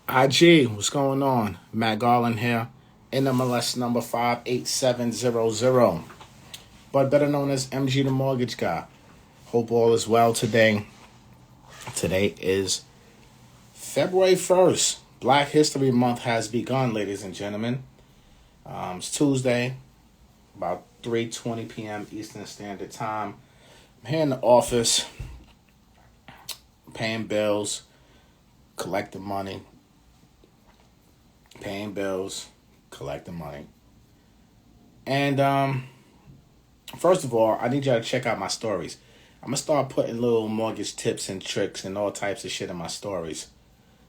IG, what's going on? Matt Garland here, NMLS number 58700, but better known as MG the Mortgage Guy. Hope all is well today. Today is February 1st. Black History Month has begun, ladies and gentlemen. It's Tuesday, about 3:20 p.m. Eastern Standard Time. I'm here in the office, paying bills, collecting money. Paying bills, collecting money. And first of all, I need y'all to check out my stories. I'm going to start putting little mortgage tips and tricks and all types of shit in my stories.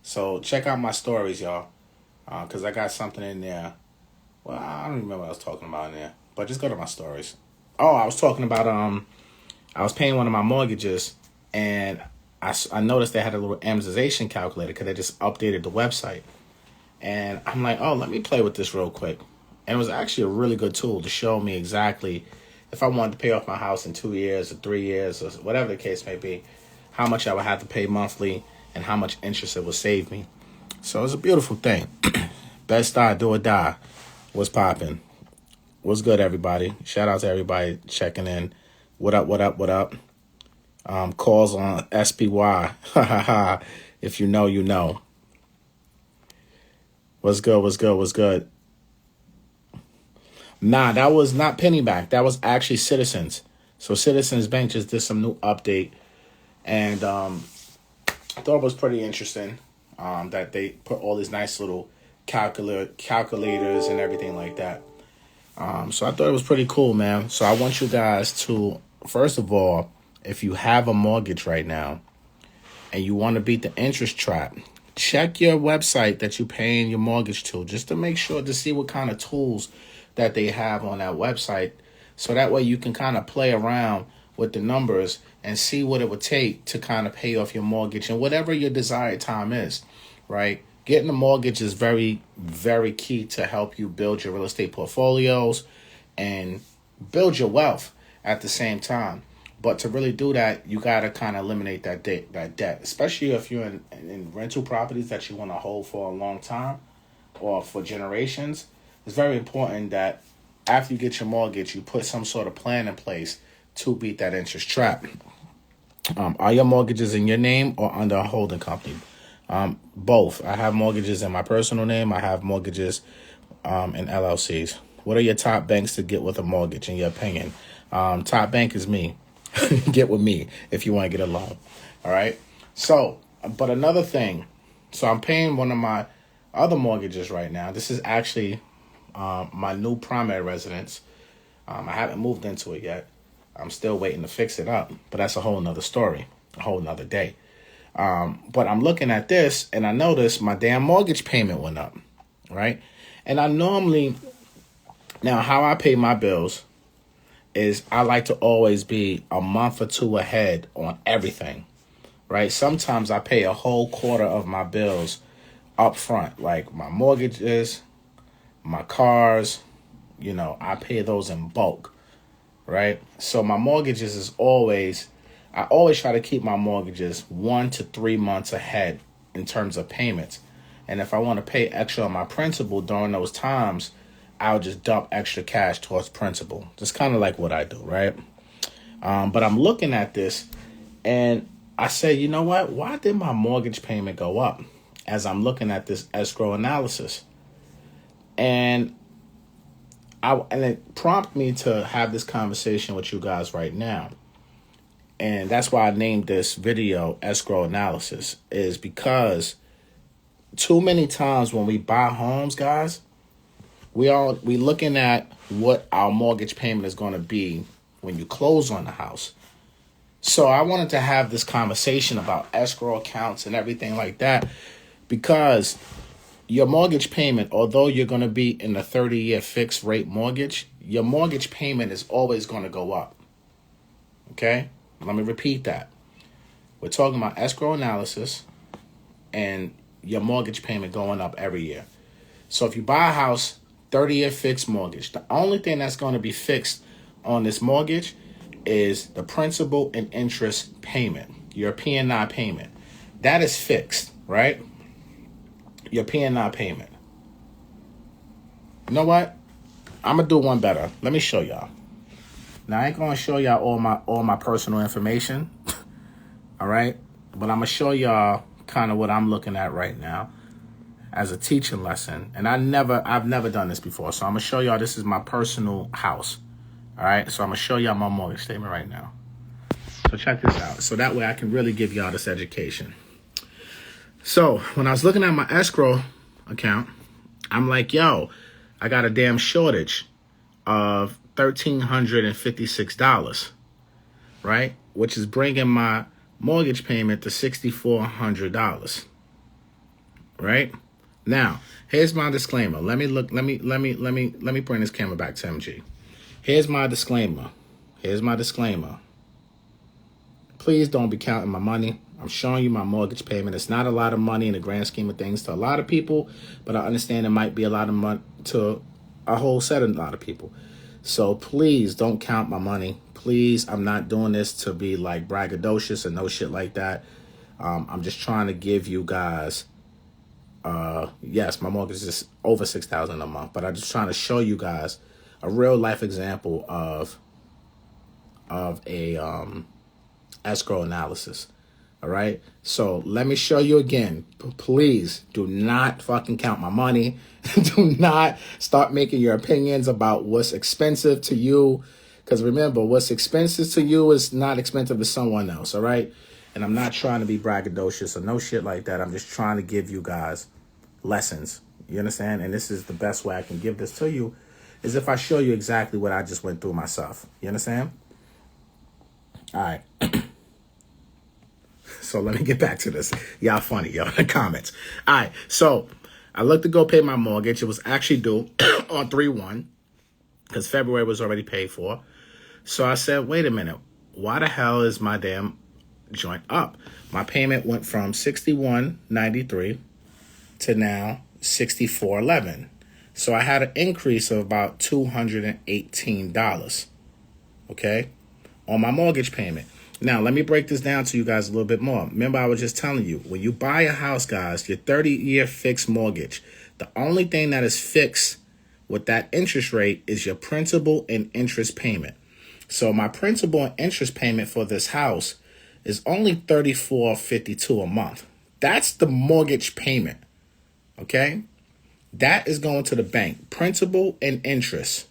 So check out my stories, y'all, because I got something in there. Well, I don't remember what I was talking about in there, but just go to my stories. Oh, I was talking about, I was paying one of my mortgages, and I noticed they had a little amortization calculator because they just updated the website. And I'm like, oh, let me play with this real quick. And it was actually a really good tool to show me exactly if I wanted to pay off my house in 2 years or 3 years or whatever the case may be, how much I would have to pay monthly and how much interest it would save me. So it's a beautiful thing. Best die, do or die. What's popping? What's good, everybody? Shout out to everybody checking in. What up, what up, what up? Calls on SPY. If you know, you know. What's good, what's good, what's good? Nah, that was not Pennyback. That was actually Citizens. So Citizens Bank just did some new update. And I thought it was pretty interesting that they put all these nice little calculators and everything like that. So I thought it was pretty cool, man. So I want you guys to, first of all, if you have a mortgage right now and you want to beat the interest trap, check your website that you're paying your mortgage to just to make sure to see what kind of tools that they have on that website. So that way you can kind of play around with the numbers and see what it would take to kind of pay off your mortgage and whatever your desired time is, right? Getting a mortgage is very, very key to help you build your real estate portfolios and build your wealth at the same time. But to really do that, you got to kind of eliminate that debt, especially if you're in rental properties that you want to hold for a long time or for generations. It's very important that after you get your mortgage, you put some sort of plan in place to beat that interest trap. Are your mortgages in your name or under a holding company? Both. I have mortgages in my personal name. I have mortgages in LLCs. What are your top banks to get with a mortgage, in your opinion? Top bank is me. Get with me if you want to get a loan. All right. So, but another thing. So I'm paying one of my other mortgages right now. This is actually my new primary residence. I haven't moved into it yet. I'm still waiting to fix it up. But that's a whole nother story, a whole nother day. But I'm looking at this and I noticed my damn mortgage payment went up. Right. And I normally, now how I pay my bills is I like to always be a month or two ahead on everything, right? Sometimes I pay a whole quarter of my bills up front, like my mortgages, my cars, I pay those in bulk, right? So my mortgages I always try to keep my mortgages 1 to 3 months ahead in terms of payments. And if I want to pay extra on my principal during those times, I'll just dump extra cash towards principal. Just kind of like what I do, right? But I'm looking at this and I say, you know what? Why did my mortgage payment go up as I'm looking at this escrow analysis? And it prompted me to have this conversation with you guys right now. And that's why I named this video Escrow Analysis, is because too many times when we buy homes, guys, we looking at what our mortgage payment is going to be when you close on the house. So I wanted to have this conversation about escrow accounts and everything like that, because your mortgage payment, although you're going to be in a 30-year fixed rate mortgage, your mortgage payment is always going to go up. Okay? Let me repeat that. We're talking about escrow analysis and your mortgage payment going up every year. So if you buy a house, 30-year fixed mortgage, the only thing that's going to be fixed on this mortgage is the principal and interest payment, your P&I payment. That is fixed, right? your P&I payment. You know what? I'm gonna do one better. Let me show y'all. Now I ain't gonna show y'all all my personal information. All right? But I'm gonna show y'all kind of what I'm looking at right now as a teaching lesson. And I've never done this before. So I'm gonna show y'all this is my personal house. All right? So I'm gonna show y'all my mortgage statement right now. So check this out. So that way I can really give y'all this education. So when I was looking at my escrow account, I'm like, yo, I got a damn shortage of $1,356, right? Which is bringing my mortgage payment to $6,400, right? Now, here's my disclaimer. Let me bring this camera back to MG. Here's my disclaimer. Please don't be counting my money. I'm showing you my mortgage payment. It's not a lot of money in the grand scheme of things to a lot of people, but I understand it might be a lot of money to a whole set of a lot of people. So please don't count my money. Please, I'm not doing this to be like braggadocious and no shit like that. I'm just trying to give you guys, yes, my mortgage is over $6,000 a month, but I'm just trying to show you guys a real life example of a escrow analysis. All right. So let me show you again. Please do not fucking count my money. Do not start making your opinions about what's expensive to you. Because remember, what's expensive to you is not expensive to someone else. All right. And I'm not trying to be braggadocious or no shit like that. I'm just trying to give you guys lessons. You understand? And this is the best way I can give this to you is if I show you exactly what I just went through myself. You understand? All right. So let me get back to this. Y'all funny, y'all, in the comments. All right, so I looked to go pay my mortgage. It was actually due on 3/1 because February was already paid for. So I said, wait a minute. Why the hell is my damn joint up? My payment went from $61.93 to now $64.11. So I had an increase of about $218, okay, on my mortgage payment. Now, let me break this down to you guys a little bit more. Remember, I was just telling you, when you buy a house, guys, your 30-year fixed mortgage, the only thing that is fixed with that interest rate is your principal and interest payment. So my principal and interest payment for this house is only $34.52 a month. That's the mortgage payment, okay? That is going to the bank. Principal and interest,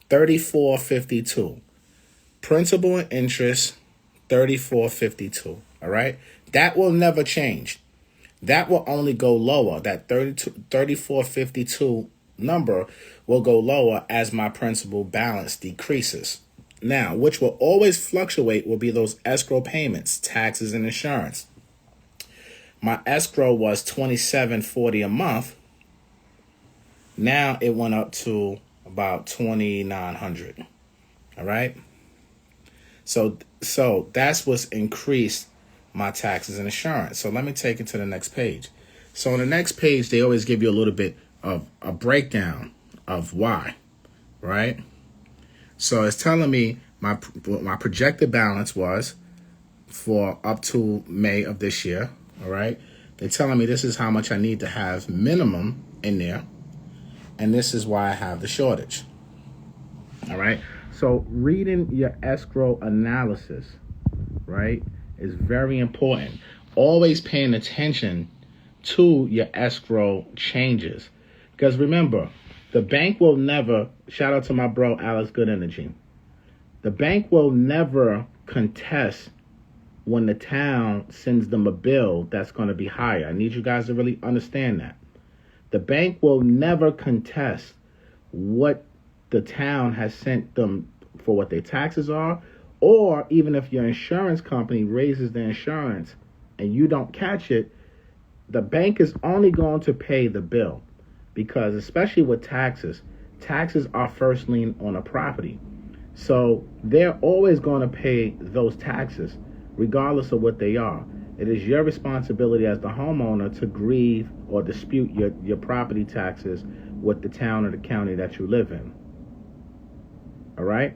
$34.52. Principal and interest, $34.52. All right, that will never change. That will only go lower. That $34.52 number will go lower as my principal balance decreases. Now, which will always fluctuate will be those escrow payments, taxes, and insurance. My escrow was $27.40 a month. Now it went up to about $2,900. All right. So that's what's increased my taxes and insurance. So let me take it to the next page. So on the next page, they always give you a little bit of a breakdown of why, right? So it's telling me what my projected balance was for up to May of this year, all right? They're telling me this is how much I need to have minimum in there, and this is why I have the shortage, all right? So reading your escrow analysis, right, is very important. Always paying attention to your escrow changes. Because remember, the bank will never, shout out to my bro, Alex Good Energy. The bank will never contest when the town sends them a bill that's going to be higher. I need you guys to really understand that. The bank will never contest what the town has sent them for what their taxes are, or even if your insurance company raises the insurance and you don't catch it, the bank is only going to pay the bill, because especially with taxes are first lien on a property. So they're always going to pay those taxes regardless of what they are. It is your responsibility as the homeowner to grieve or dispute your property taxes with the town or the county that you live in. All right?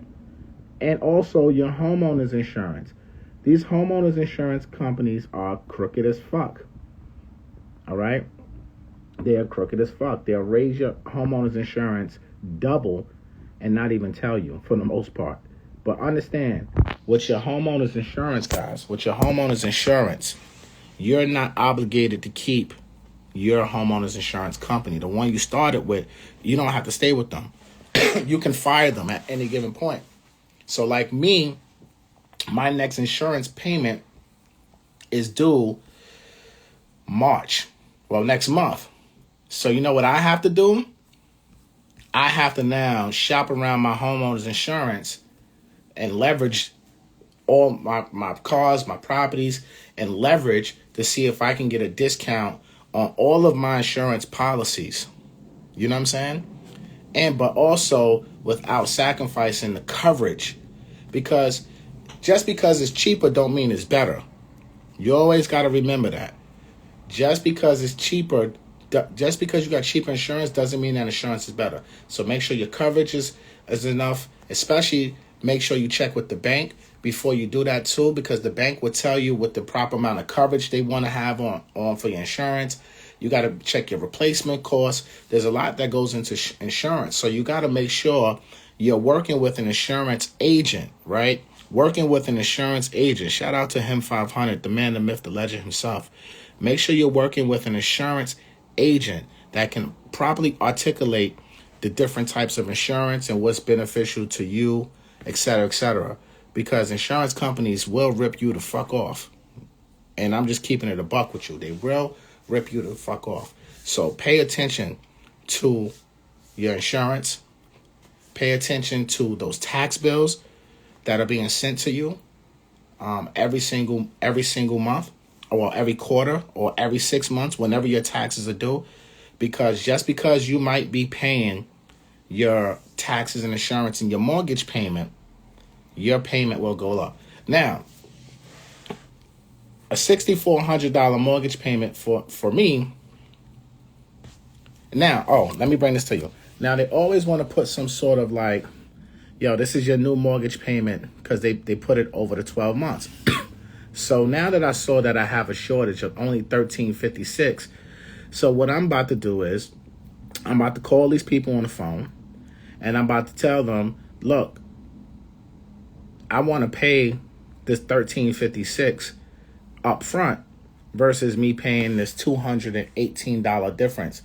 And also your homeowner's insurance. These homeowners insurance companies are crooked as fuck. All right? They're crooked as fuck. They'll raise your homeowner's insurance double and not even tell you for the most part. But understand, with your homeowner's insurance, guys, with your homeowner's insurance, you're not obligated to keep your homeowner's insurance company. The one you started with, you don't have to stay with them. You can fire them at any given point. So like me, my next insurance payment is due March. Well, next month. So you know what I have to do? I have to now shop around my homeowner's insurance and leverage all my cars, my properties, and leverage to see if I can get a discount on all of my insurance policies. You know what I'm saying? But also without sacrificing the coverage. Because just because it's cheaper don't mean it's better. You always got to remember that. Just because it's cheaper, just because you got cheaper insurance doesn't mean that insurance is better. So make sure your coverage is enough. Especially make sure you check with the bank before you do that too, because the bank will tell you what the proper amount of coverage they want to have on for your insurance. You got to check your replacement costs. There's a lot that goes into insurance. So you got to make sure you're working with an insurance agent, right? Working with an insurance agent. Shout out to him 500, the man, the myth, the legend himself. Make sure you're working with an insurance agent that can properly articulate the different types of insurance and what's beneficial to you, et cetera, et cetera. Because insurance companies will rip you the fuck off. And I'm just keeping it a buck with you. They will rip you the fuck off. So pay attention to your insurance. Pay attention to those tax bills that are being sent to you every single month, or every quarter, or every 6 months, whenever your taxes are due. Because just because you might be paying your taxes and insurance and your mortgage payment, your payment will go up. Now, a $6,400 mortgage payment for me. Now, let me bring this to you. Now, they always want to put some sort of like, yo, this is your new mortgage payment, because they put it over the 12 months. So now that I saw that I have a shortage of only $1,356, so what I'm about to do is I'm about to call these people on the phone, and I'm about to tell them, look, I want to pay this $1,356 up front versus me paying this $218 difference,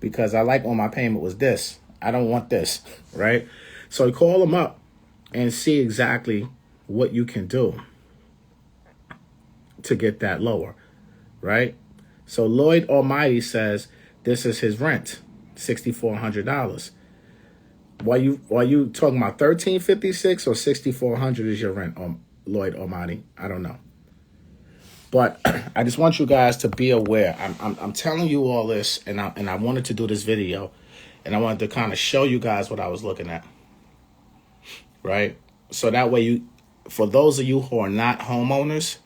because I like when my payment was this. I don't want this, right? So call them up and see exactly what you can do to get that lower, right? So Lloyd Almighty says this is his rent, $6,400. Why you talking about $1,356 or $6,400 is your rent, Lloyd Almighty? I don't know. But I just want you guys to be aware. I'm telling you all this, and I wanted to do this video, and I wanted to kind of show you guys what I was looking at, right? So that way for those of you who are not homeowners,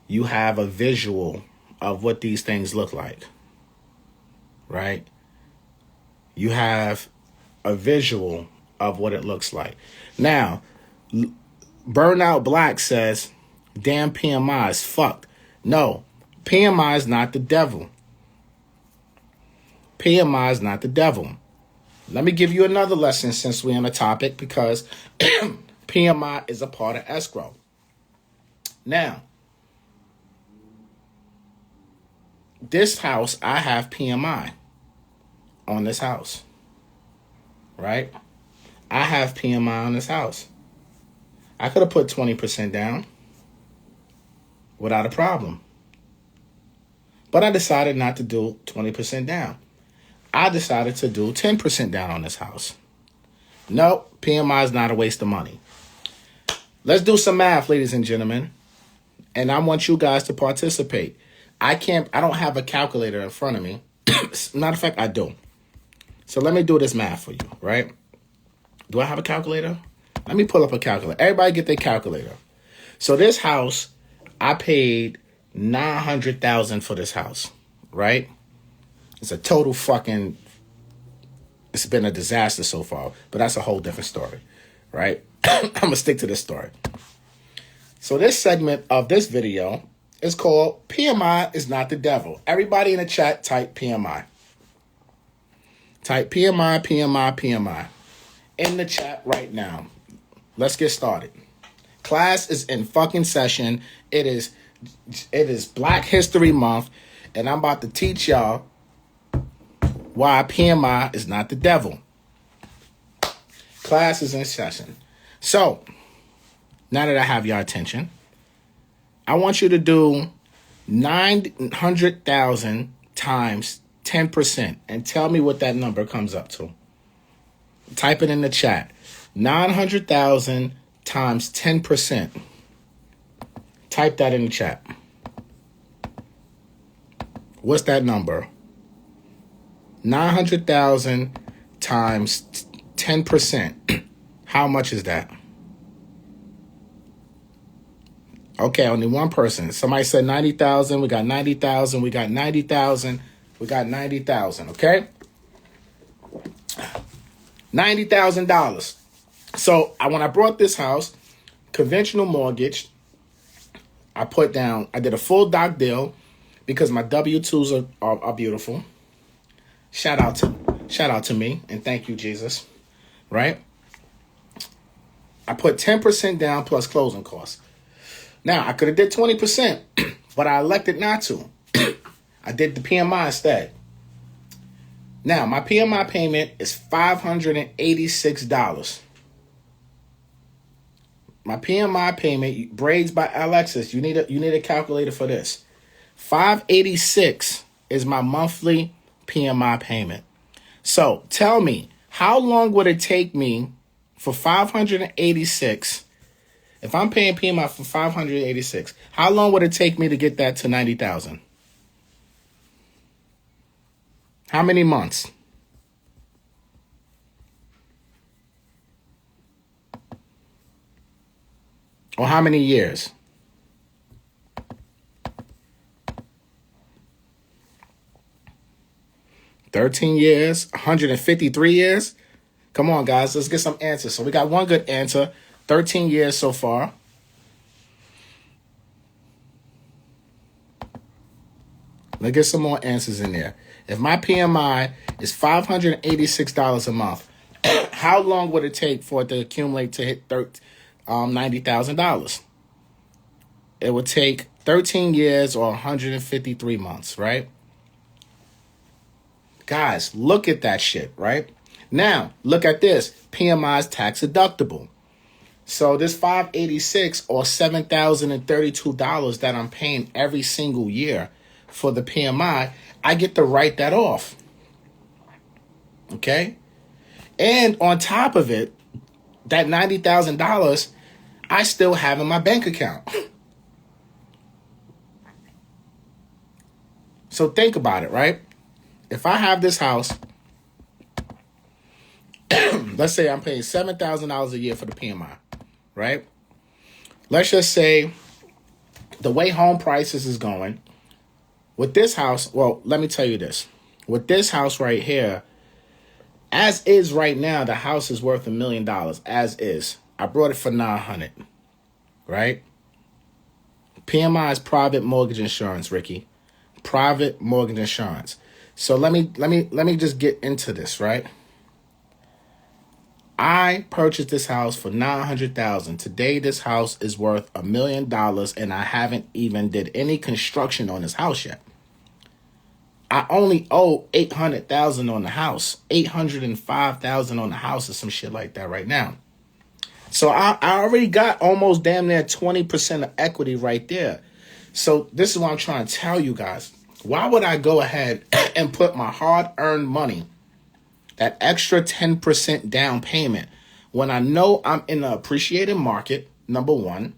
you have a visual of what these things look like, right? You have a visual of what it looks like. Now, Burnout Black says, damn, PMI is fucked. No, PMI is not the devil. PMI is not the devil. Let me give you another lesson since we're on the topic, because PMI is a part of escrow. Now, this house, I have PMI on this house, right? I have PMI on this house. I could have put 20% down without a problem. But I decided not to do 20% down. I decided to do 10% down on this house. No, PMI is not a waste of money. Let's do some math, ladies and gentlemen. And I want you guys to participate. I don't have a calculator in front of me. Matter of fact, I do. So let me do this math for you, right? Do I have a calculator? Let me pull up a calculator. Everybody get their calculator. So this house, I paid $900,000 for this house, right? It's a total fucking, it's been a disaster so far, but that's a whole different story, right? I'm going to stick to this story. So this segment of this video is called PMI is not the devil. Everybody in the chat type PMI. Type PMI, PMI, PMI in the chat right now. Let's get started. Class is in fucking session. It is Black History Month, and I'm about to teach y'all why PMI is not the devil. Class is in session. So, now that I have your attention, I want you to do 900,000 times 10% and tell me what that number comes up to. Type it in the chat. 900,000 times 10%. Type that in the chat. What's that number? 900,000 times 10%. How much is that? Okay, only one person. Somebody said 90,000. We got 90,000. We got 90,000. We got 90,000. Okay? $90,000. So when I brought this house, conventional mortgage, I did a full doc deal because my W-2s are beautiful. Shout out to me, and thank you, Jesus. Right? I put 10% down plus closing costs. Now, I could have did 20%, but I elected not to. I did the PMI instead. Now, my PMI payment is $586. My PMI payment, Braids by Alexis, you need a calculator for this. $586 is my monthly PMI payment. So, tell me, how long would it take me for $586? If I'm paying PMI for $586, how long would it take me to get that to $90,000? How many months? Or how many years? $13 years? 153 years? Come on, guys. Let's get some answers. So we got one good answer. 13 years so far. Let's get some more answers in there. If my PMI is $586 a month, how long would it take for it to accumulate to hit $90,000? It would take 13 years or 153 months, right? Guys, look at that shit, right? Now, look at this. PMI is tax deductible. So this $586 or $7,032 that I'm paying every single year for the PMI, I get to write that off. Okay? And on top of it, that $90,000 I still have in my bank account. So think about it, right? If I have this house, let's say I'm paying $7,000 a year for the PMI, right? Let's just say the way home prices is going, with this house, well, let me tell you this. With this house right here, as is right now, the house is worth $1 million, as is. I brought it for $900, right? PMI is private mortgage insurance, Ricky. Private mortgage insurance. So let me just get into this, right? I purchased this house for $900,000. Today, this house is worth $1 million, and I haven't even did any construction on this house yet. I only owe $800,000 on the house, $805,000 on the house, or some shit like that right now. So I already got almost damn near 20% of equity right there. So this is what I'm trying to tell you guys. Why would I go ahead and put my hard-earned money, that extra 10% down payment, when I know I'm in an appreciated market, number one.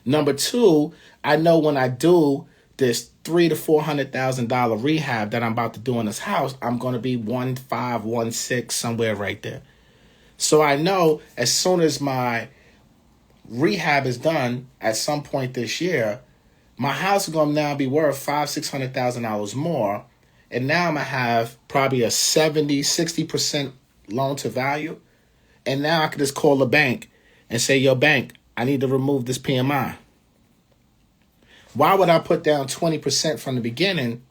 Number two, I know when I do this $300,000 to $400,000 rehab that I'm about to do in this house, I'm going to be 1.5, 1.6, somewhere right there. So I know as soon as my rehab is done at some point this year, my house is going to now be worth $500,000, $600,000 more. And now I'm going to have probably a 60% loan to value. And now I could just call the bank and say, yo, bank, I need to remove this PMI. Why would I put down 20% from the beginning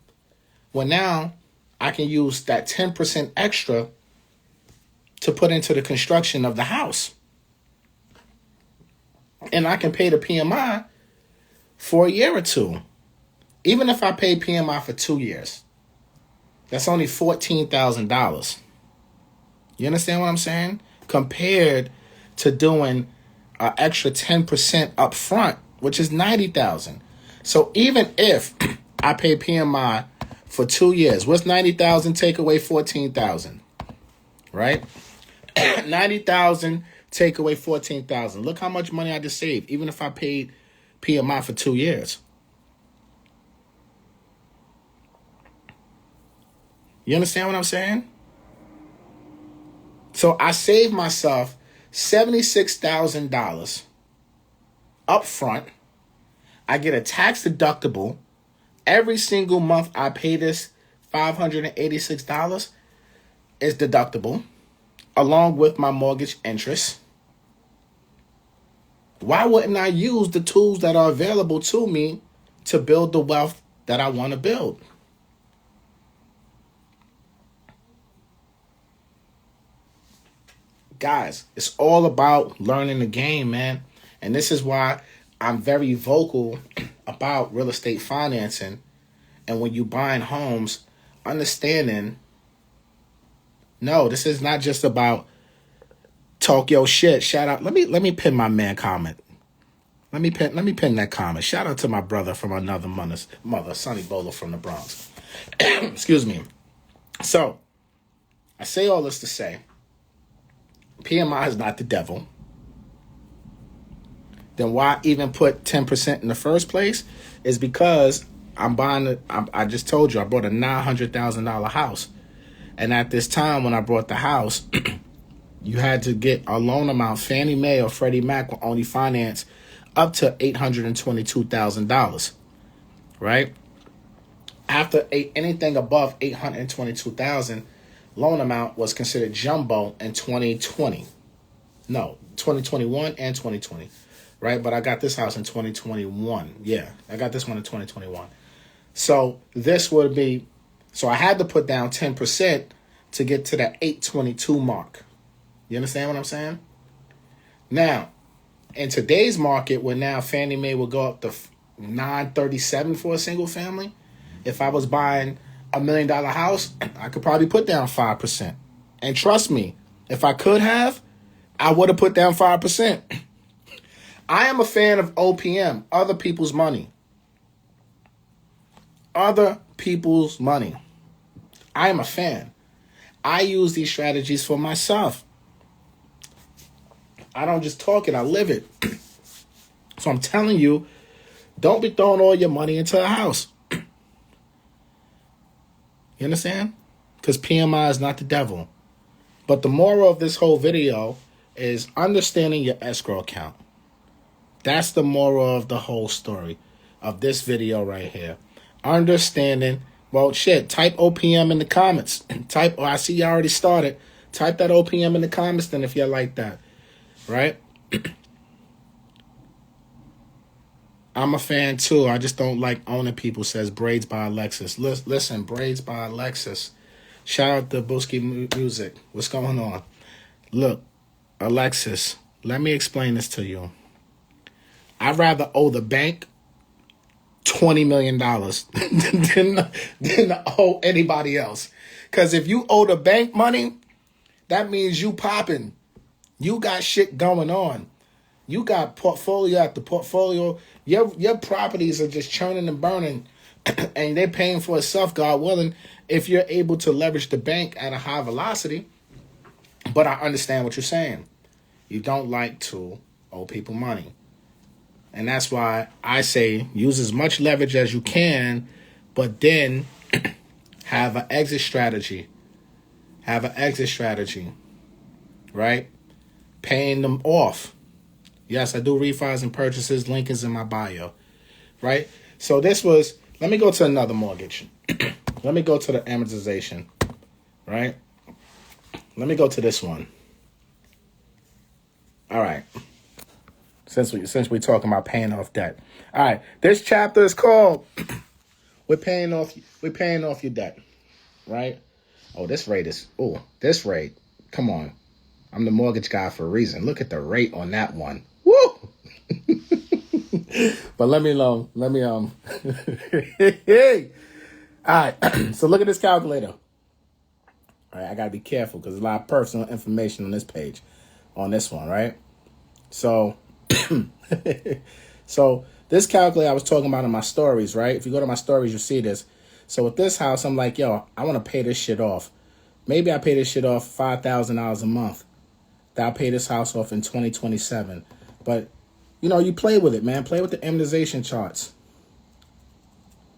when now I can use that 10% extra to put into the construction of the house. And I can pay the PMI for a year or two. Even if I pay PMI for 2 years, that's only $14,000. You understand what I'm saying? Compared to doing an extra 10% up front, which is $90,000. So even if I pay PMI for 2 years, what's $90,000 take away $14,000? Right? $90,000 take away $14,000. Look how much money I just saved, even if I paid PMI for 2 years. You understand what I'm saying? So I saved myself $76,000 up front. I get a tax deductible. Every single month I pay this $586 is deductible, along with my mortgage interest. Why wouldn't I use the tools that are available to me to build the wealth that I want to build? Guys, it's all about learning the game, man. And this is why I'm very vocal about real estate financing. And when you buying homes, understanding, no, this is not just about talk your shit. Shout out. Let me pin my man comment. Let me pin that comment. Shout out to my brother from another mother, Sonny Bolo from the Bronx. Excuse me. So, I say all this to say, PMI is not the devil. Then why even put 10% in the first place? Is because I just told you, I bought a $900,000 house. And at this time when I bought the house, you had to get a loan amount. Fannie Mae or Freddie Mac will only finance up to $822,000. Right? After anything above $822,000, loan amount was considered jumbo in 2020. No, 2021 and 2020. Right? But I got this house in 2021. Yeah, I got this one in 2021. So this would be, so I had to put down 10% to get to that 822 mark. You understand what I'm saying? Now, in today's market, where now Fannie Mae will go up to $937 for a single family, if I was buying $1 million house, I could probably put down 5%. And trust me, if I could have, I would have put down 5%. I am a fan of OPM, other people's money. Other people's money. I am a fan. I use these strategies for myself. I don't just talk it, I live it. So I'm telling you, don't be throwing all your money into a house. You understand? Because PMI is not the devil. But the moral of this whole video is understanding your escrow account. That's the moral of the whole story of this video right here. Understanding, well, shit, type OPM in the comments. I see you already started. Type that OPM in the comments then if you're like that. Right? I'm a fan too. I just don't like owning people, says Braids by Alexis. Listen, Braids by Alexis. Shout out to Booski Music. What's going on? Look, Alexis, let me explain this to you. I'd rather owe the bank $20 million than owe anybody else. Because if you owe the bank money, that means you popping. You got shit going on. You got portfolio after portfolio. Your properties are just churning and burning, and they're paying for itself, God willing, if you're able to leverage the bank at a high velocity. But I understand what you're saying. You don't like to owe people money. And that's why I say use as much leverage as you can, but then have an exit strategy. Have an exit strategy, right? Paying them off. Yes, I do refis and purchases. Link is in my bio, right? So this was, let me go to another mortgage. Let me go to the amortization, right? Let me go to this one. All right. Since we're talking about paying off debt. All right. This chapter is called We're paying off your debt. right? Oh, this rate. Come on. I'm the mortgage guy for a reason. Look at the rate on that one. Woo! But let me All right. So look at this calculator. All right, I gotta be careful because there's a lot of personal information on this page, on this one, right? So, so this calculator I was talking about in my stories, right? If you go to my stories, you see this. So with this house, I'm like, yo, I want to pay this shit off. Maybe I pay this shit off $5,000 a month. That I'll pay this house off in 2027. But, you play with it, man. Play with the amortization charts.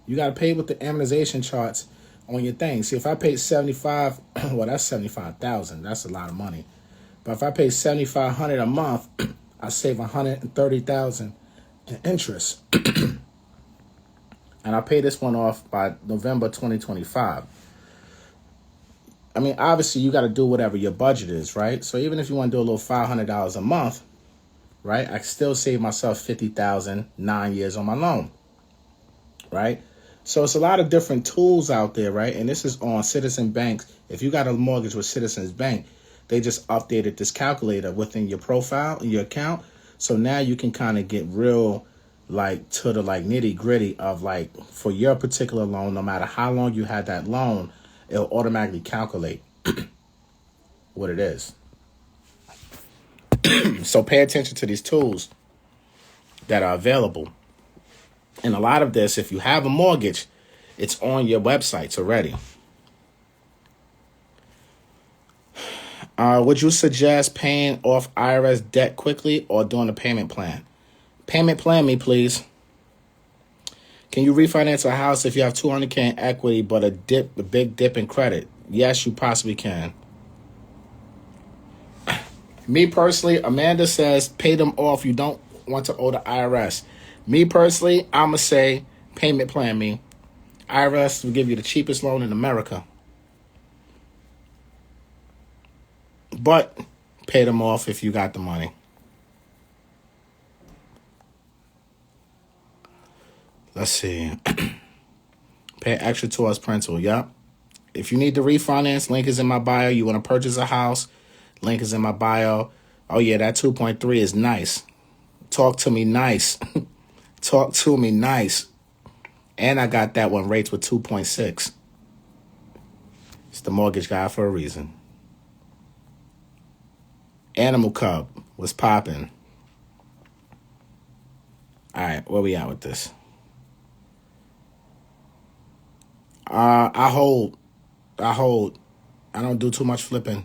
You got to pay with the amortization charts on your thing. See, if I paid 75, well, that's 75,000. That's a lot of money. But if I pay 7,500 a month, I save 130,000 in interest. And I pay this one off by November 2025. I mean, obviously, you got to do whatever your budget is, right? So even if you want to do a little $500 a month, right, I still save myself $50,000 9 years on my loan, right? So it's a lot of different tools out there, right? And this is on Citizen Bank. If you got a mortgage with Citizens Bank, they just updated this calculator within your profile, in your account. So now you can kind of get real, to the nitty gritty of for your particular loan, no matter how long you had that loan, it'll automatically calculate what it is. So pay attention to these tools that are available. And a lot of this, if you have a mortgage, it's on your websites already. Would you suggest paying off IRS debt quickly or doing a payment plan? Payment plan me, please. Can you refinance a house if you have $200K in equity but a big dip in credit? Yes, you possibly can. Me personally, Amanda says pay them off. You don't want to owe the IRS. Me personally, I'm going to say payment plan me. IRS will give you the cheapest loan in America. But pay them off if you got the money. Let's see. Pay extra towards principal. Yep. If you need to refinance, link is in my bio. You want to purchase a house, link is in my bio. Oh, yeah, that 2.3 is nice. Talk to me nice. Talk to me nice. And I got that one rates with 2.6. It's the mortgage guy for a reason. Animal Cub was popping. All right, where we at with this? I hold. I don't do too much flipping.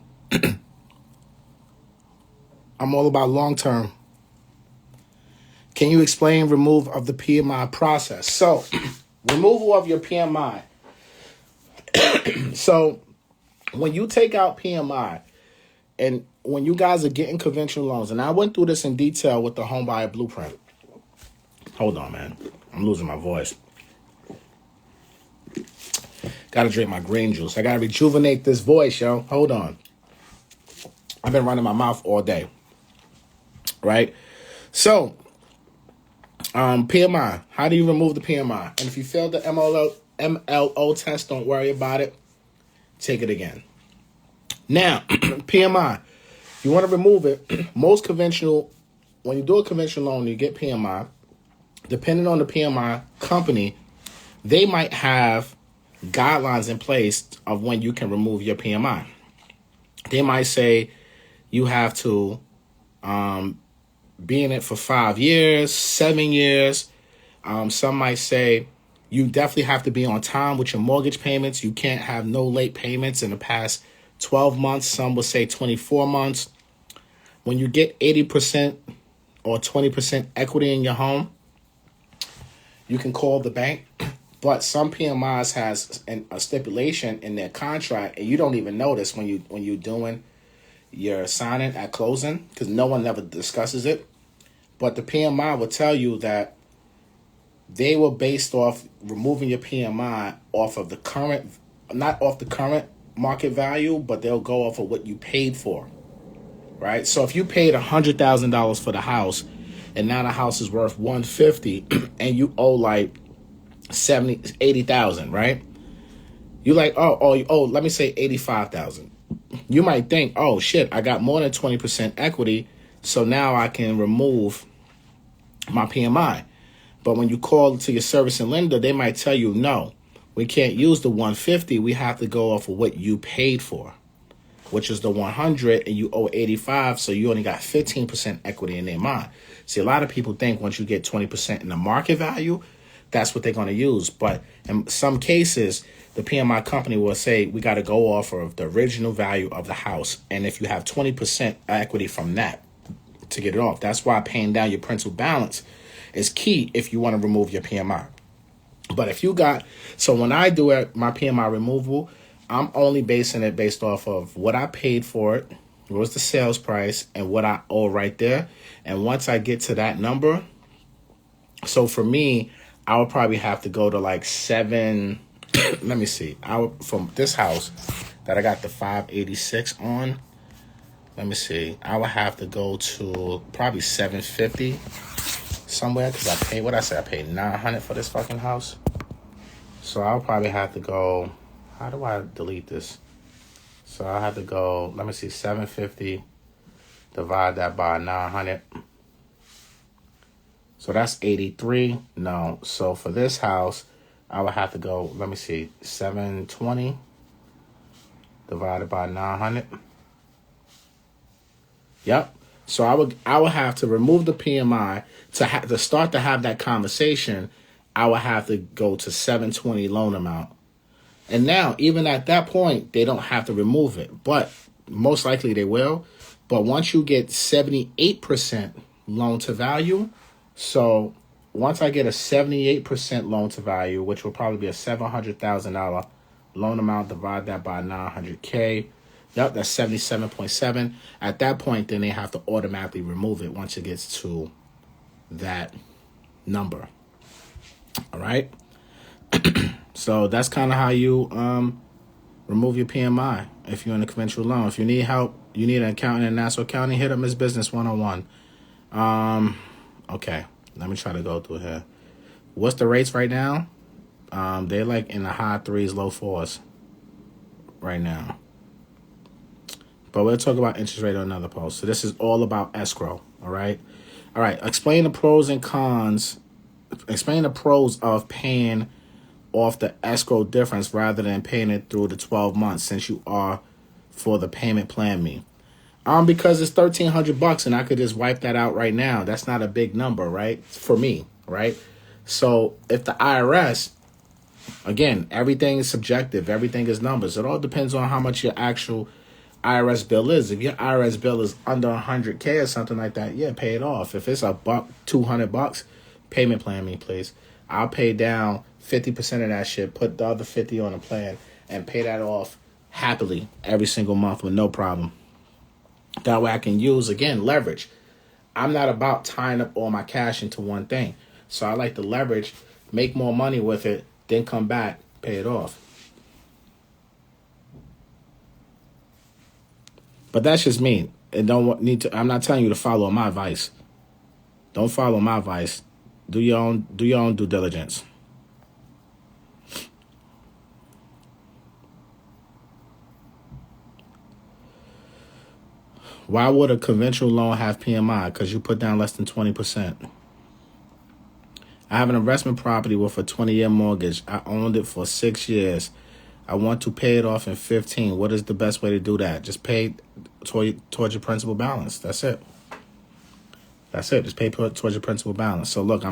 I'm all about long term. Can you explain remove of the PMI process? So, removal of your PMI. So, when you take out PMI, and when you guys are getting conventional loans, and I went through this in detail with the Homebuyer Blueprint. Hold on, man. I'm losing my voice. Gotta drink my green juice. I gotta rejuvenate this voice, yo. Hold on. I've been running my mouth all day. Right? So, PMI. How do you remove the PMI? And if you failed the MLO test, don't worry about it. Take it again. Now, PMI. If you want to remove it, when you do a conventional loan, you get PMI. Depending on the PMI company, they might have guidelines in place of when you can remove your PMI. They might say you have to be in it for 5 years, 7 years. Some might say you definitely have to be on time with your mortgage payments. You can't have no late payments in the past 12 months. Some will say 24 months. When you get 80% or 20% equity in your home, you can call the bank. But some PMIs has a stipulation in their contract, and you don't even notice when you're doing your signing at closing, because no one ever discusses it. But the PMI will tell you that they were based off removing your PMI off of the current, not off the current market value, but they'll go off of what you paid for, right? So if you paid $100,000 for the house, and now the house is worth $150,000, and you owe like 80,000, right? You like, let me say 85,000. You might think, oh shit, I got more than 20% equity, so now I can remove my PMI. But when you call to your service and lender, they might tell you, no, we can't use the 150. We have to go off of what you paid for, which is the 100, and you owe 85, so you only got 15% equity in their mind. See, a lot of people think once you get 20% in the market value, that's what they're going to use. But in some cases, the PMI company will say, we got to go off of the original value of the house. And if you have 20% equity from that to get it off, that's why paying down your principal balance is key if you want to remove your PMI. But if you got, so when I do it, my PMI removal, I'm only basing it based off of what I paid for it, what was the sales price, and what I owe right there. And once I get to that number, so for me, I would probably have to go to like 7. Let me see. From this house that I got the 586 on. Let me see. I would have to go to probably 750 somewhere because I paid, what I say, I paid $900 for this fucking house. So I'll probably have to go. How do I delete this? So I have to go. Let me see. 750. Divide that by 900. So that's 83. No. So for this house, I would have to go, let me see, 720 divided by 900. Yep. So I would have to remove the PMI to start to have that conversation. I would have to go to 720 loan amount. And now, even at that point, they don't have to remove it, but most likely they will. But once you get 78% loan to value, so once I get a 78% loan to value, which will probably be a $700,000 loan amount, divide that by 900K. Yep, that's 77.7. At that point, then they have to automatically remove it once it gets to that number. All right. So that's kind of how you remove your PMI if you're in a conventional loan. If you need help, you need an accountant in Nassau County, hit up Miss Business 101. Okay, let me try to go through here. What's the rates right now? They're like in the high 3s, low 4s right now. But we'll talk about interest rate on another post. So this is all about escrow, all right? All right, explain the pros and cons. Explain the pros of paying off the escrow difference rather than paying it through the 12 months since you are for the payment plan me. Because it's $1,300 and I could just wipe that out right now. That's not a big number, right? For me, right? So if the IRS, again, everything is subjective. Everything is numbers. It all depends on how much your actual IRS bill is. If your IRS bill is under $100K or something like that, yeah, pay it off. If it's $200, payment plan me, please. I'll pay down 50% of that shit, put the other 50 on a plan, and pay that off happily every single month with no problem. That way I can use, again, leverage. I'm not about tying up all my cash into one thing. So I like to leverage, make more money with it, then come back, pay it off. But that's just me. I'm not telling you to follow my advice. Don't follow my advice. Do your own due diligence. Why would a conventional loan have PMI? Because you put down less than 20%. I have an investment property with a 20-year mortgage. I owned it for 6 years. I want to pay it off in 15. What is the best way to do that? Just pay towards your principal balance. That's it. That's it. Just pay towards your principal balance. So look,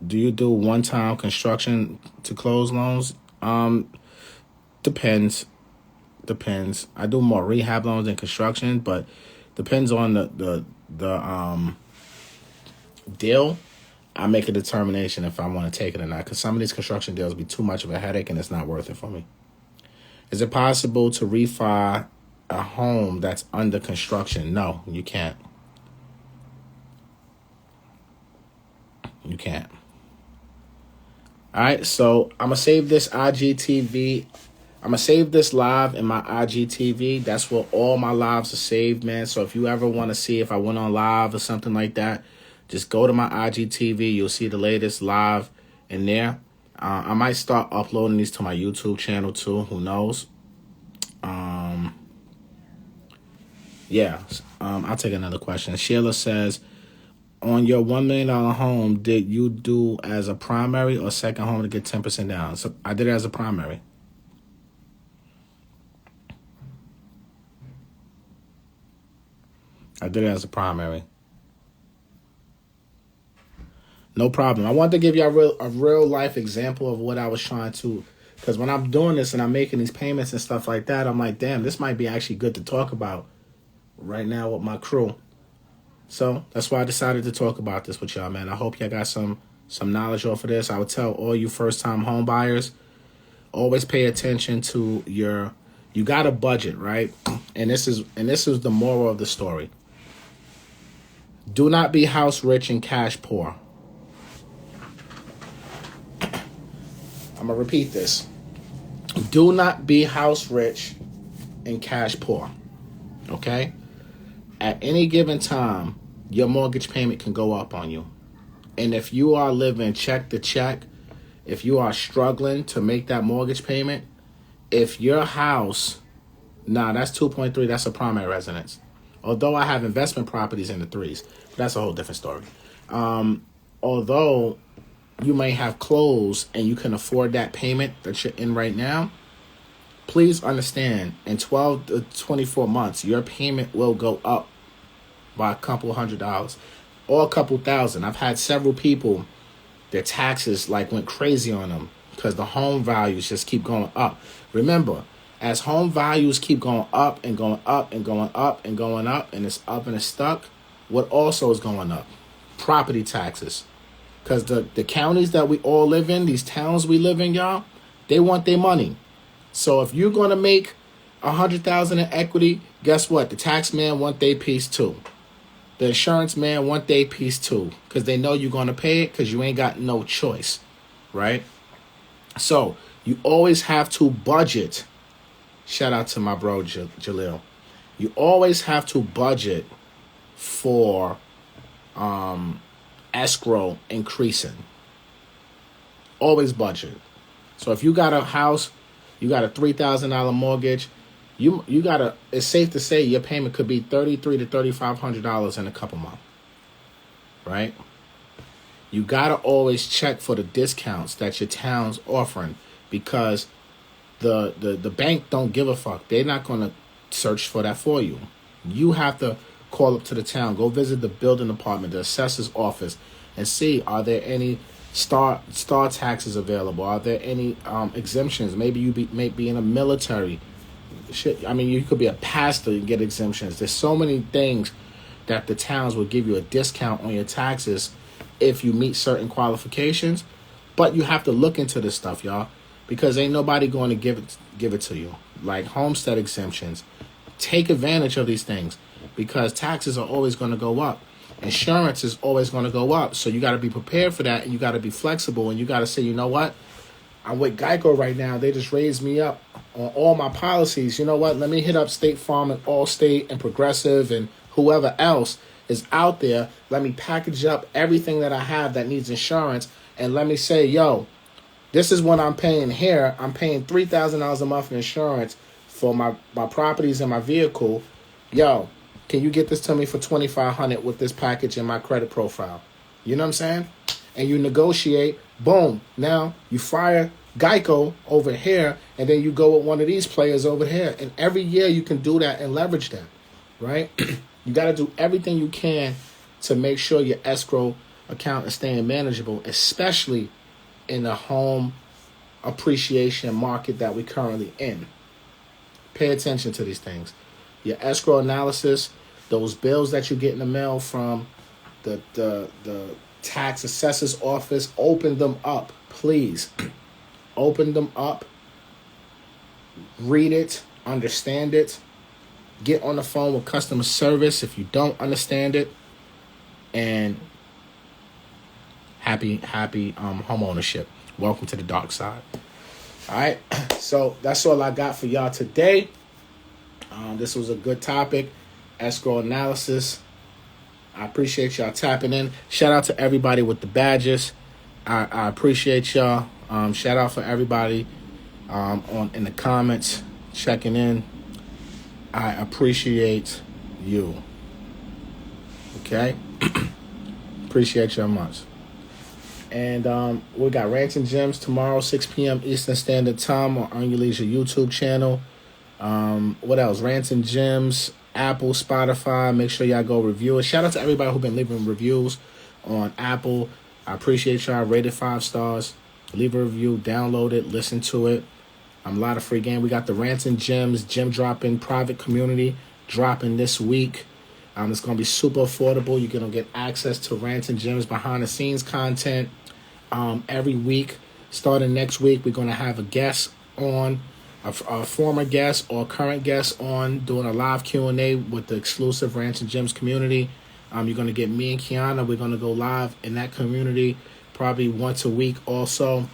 do you do one-time construction to close loans? Depends. I do more rehab loans than construction, but depends on the deal. I make a determination if I want to take it or not, because some of these construction deals be too much of a headache and it's not worth it for me. Is it possible to refi a home that's under construction? No, you can't. You can't. All right, so I'm going to save this IGTV. I'm going to save this live in my IGTV. That's where all my lives are saved, man. So if you ever want to see if I went on live or something like that, just go to my IGTV. You'll see the latest live in there. I might start uploading these to my YouTube channel too. Who knows? Yeah. I'll take another question. Sheila says, on your $1 million home, did you do as a primary or second home to get 10% down? So I did it as a primary. No problem. I wanted to give you a real life example of what I was trying to, because when I'm doing this and I'm making these payments and stuff like that, I'm like, damn, this might be actually good to talk about right now with my crew. So that's why I decided to talk about this with y'all, man. I hope y'all got some knowledge off of this. I would tell all you first-time home buyers, always pay attention to you got a budget, right? And this is the moral of the story. Do not be house rich and cash poor. I'm going to repeat this. Do not be house rich and cash poor. Okay? At any given time, your mortgage payment can go up on you. And if you are living check to check, if you are struggling to make that mortgage payment, if your house, that's 2.3, that's a primary residence. Although I have investment properties in the threes, but that's a whole different story. Although you may have closed and you can afford that payment that you're in right now, please understand, in 12 to 24 months, your payment will go up by a couple $100 or a couple thousand. I've had several people, their taxes went crazy on them because the home values just keep going up. Remember, as home values keep going up and going up and going up and going up, and it's up and it's stuck, what also is going up? Property taxes. Because the counties that we all live in, these towns we live in, y'all, they want their money. So if you're going to make $100,000 in equity, guess what? The tax man want their piece too. The insurance man want their piece too, because they know you're going to pay it because you ain't got no choice, right? So you always have to budget. Shout out to my bro, Jalil. You always have to budget for escrow increasing. Always budget. So if you got a house, you got a $3,000 mortgage, you gotta. It's safe to say your payment could be $3,300 to $3,500 in a couple months, right? You gotta always check for the discounts that your town's offering, because the bank don't give a fuck. They're not gonna search for that for you. You have to call up to the town, go visit the building department, the assessor's office, and see, are there any star taxes available? Are there any exemptions? Maybe you may be in a military. Shit, I mean, you could be a pastor and get exemptions. There's so many things that the towns will give you a discount on your taxes if you meet certain qualifications. But you have to look into this stuff, y'all, because ain't nobody going to give it to you. Like homestead exemptions. Take advantage of these things, because taxes are always going to go up. Insurance is always going to go up. So you got to be prepared for that, and you got to be flexible, and you got to say, you know what? I'm with Geico right now. They just raised me up on all my policies. You know what? Let me hit up State Farm and Allstate and Progressive and whoever else is out there. Let me package up everything that I have that needs insurance, and let me say, yo, this is what I'm paying here. I'm paying $3,000 a month in insurance for my properties and my vehicle. Yo, can you get this to me for $2,500 with this package in my credit profile? You know what I'm saying? And you negotiate. Boom. Now you fire Geico over here, and then you go with one of these players over here. And every year you can do that and leverage that, right? You got to do everything you can to make sure your escrow account is staying manageable, especially in the home appreciation market that we're currently in. Pay attention to these things. Your escrow analysis, those bills that you get in the mail from the tax assessor's office, open them up, please. Open them up. Read it. Understand it. Get on the phone with customer service if you don't understand it. And happy home ownership. Welcome to the dark side. All right. So that's all I got for y'all today. This was a good topic. Escrow analysis. I appreciate y'all tapping in. Shout out to everybody with the badges. I appreciate y'all. Shout out for everybody on in the comments checking in. I appreciate you. Okay? Appreciate you much. And we got Rants and Gems tomorrow, 6 p.m. Eastern Standard Time on Earn Your Leisure YouTube channel. What else? Rants and Gems, Apple, Spotify. Make sure y'all go review it. Shout out to everybody who's been leaving reviews on Apple. I appreciate y'all. Rated 5 stars. Leave a review, download it, listen to it. A lot of free game. We got the Rants and Gems gem dropping private community dropping this week. It's going to be super affordable. You're going to get access to Rants and Gems behind the scenes content every week. Starting next week, we're going to have a guest on, a former guest or current guest on, doing a live Q&A with the exclusive Rants and Gems community. You're going to get me and Kiana. We're going to go live in that community probably once a week also.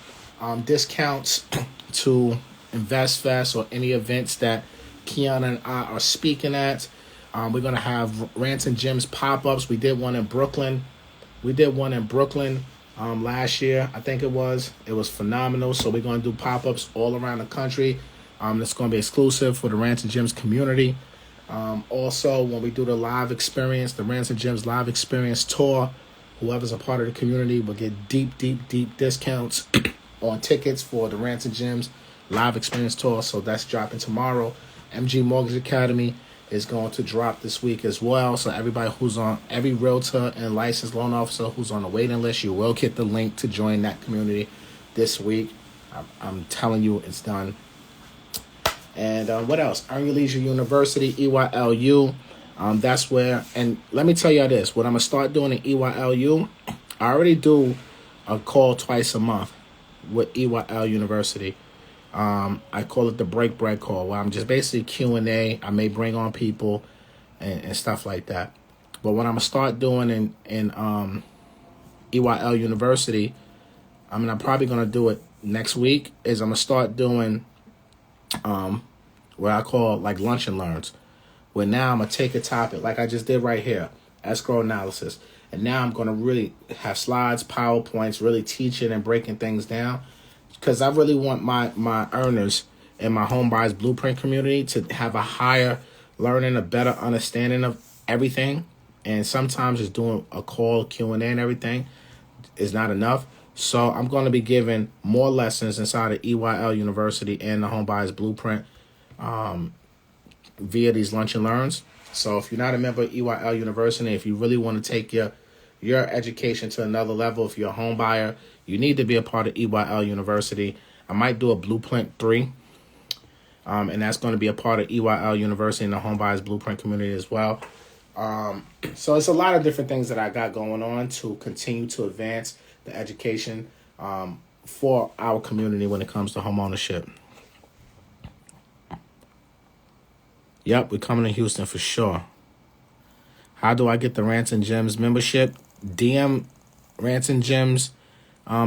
Discounts to Invest Fest or any events that Kiana and I are speaking at. We're going to have Rants and Gems pop-ups. We did one in Brooklyn. Last year, I think it was. It was phenomenal. So we're going to do pop-ups all around the country. That's going to be exclusive for the Rants and Gems community. Also, when we do the live experience, the Rants and Gems live experience tour, whoever's a part of the community will get deep discounts on tickets for the Rants and Gems live experience tour. So that's dropping tomorrow. MG Mortgage Academy is going to drop this week as well. So everybody who's on, every realtor and licensed loan officer who's on the waiting list, you will get the link to join that community this week. I'm telling you, it's done. And what else? Earn Your Leisure University, EYLU. That's where, and let me tell you this, what I'm going to start doing in EYLU, I already do a call twice a month with EYL University. I call it the break bread call, where I'm just basically Q&A. I may bring on people and stuff like that. But what I'm going to start doing in EYL University, I'm probably going to do it next week, is I'm going to start doing what I call like lunch and learns, where now I'm going to take a topic like I just did right here, escrow analysis. And now I'm going to really have slides, PowerPoints, really teaching and breaking things down. Because I really want my earners and my home buyers blueprint community to have a higher learning, a better understanding of everything. And sometimes just doing a call, Q&A and everything is not enough. So I'm going to be giving more lessons inside of EYL University and the home buyers blueprint via these lunch and learns. So if you're not a member of EYL University, if you really want to take your education to another level, if you're a home buyer, you need to be a part of EYL University. I might do a Blueprint 3, and that's going to be a part of EYL University and the Home Buyers Blueprint community as well. So it's a lot of different things that I got going on to continue to advance the education for our community when it comes to home ownership. Yep, we're coming to Houston for sure. How do I get the Rants and Gems membership? DM Rants and Gems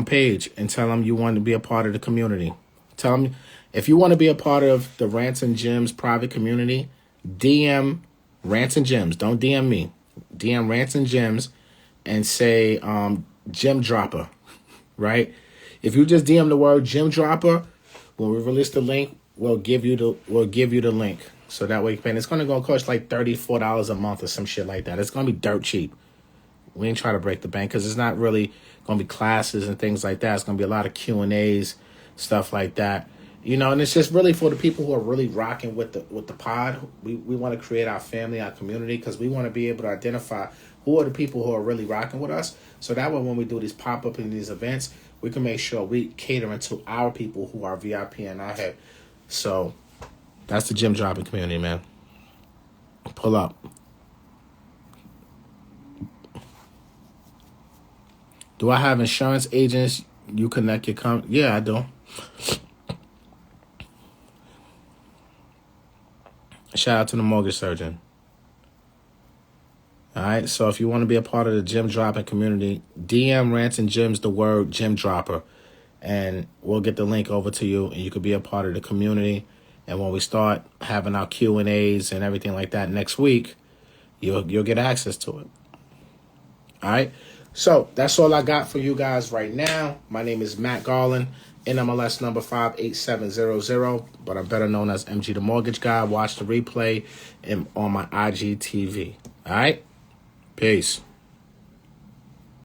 page and tell them you want to be a part of the community. Tell them if you want to be a part of the Rants and Gems private community, DM Rants and Gems. Don't DM me. DM Rants and Gems and say gem dropper, right? If you just DM the word gem dropper, when we release the link, we'll give you the link. So that way you can pay. It's going to cost like $34 a month or some shit like that. It's going to be dirt cheap. We ain't trying to break the bank because it's not really going to be classes and things like that. It's going to be a lot of Q&As, stuff like that. You know, and it's just really for the people who are really rocking with the pod. We want to create our family, our community, because we want to be able to identify who are the people who are really rocking with us. So that way when we do these pop-up and these events, we can make sure we catering to our people who are VIP and our head. So that's the gym dropping community, man. Pull up. Do I have insurance agents you connect your company? Yeah, I do. Shout out to the mortgage surgeon. All right, so if you want to be a part of the gym dropping community, DM Rants and Gems the word gym dropper, and we'll get the link over to you, and you could be a part of the community. And when we start having our Q&As and everything like that next week, you'll get access to it. All right. So that's all I got for you guys right now. My name is Matt Garland, NMLS number 58700, but I'm better known as MG the Mortgage Guy. Watch the replay on my IGTV. All right? Peace.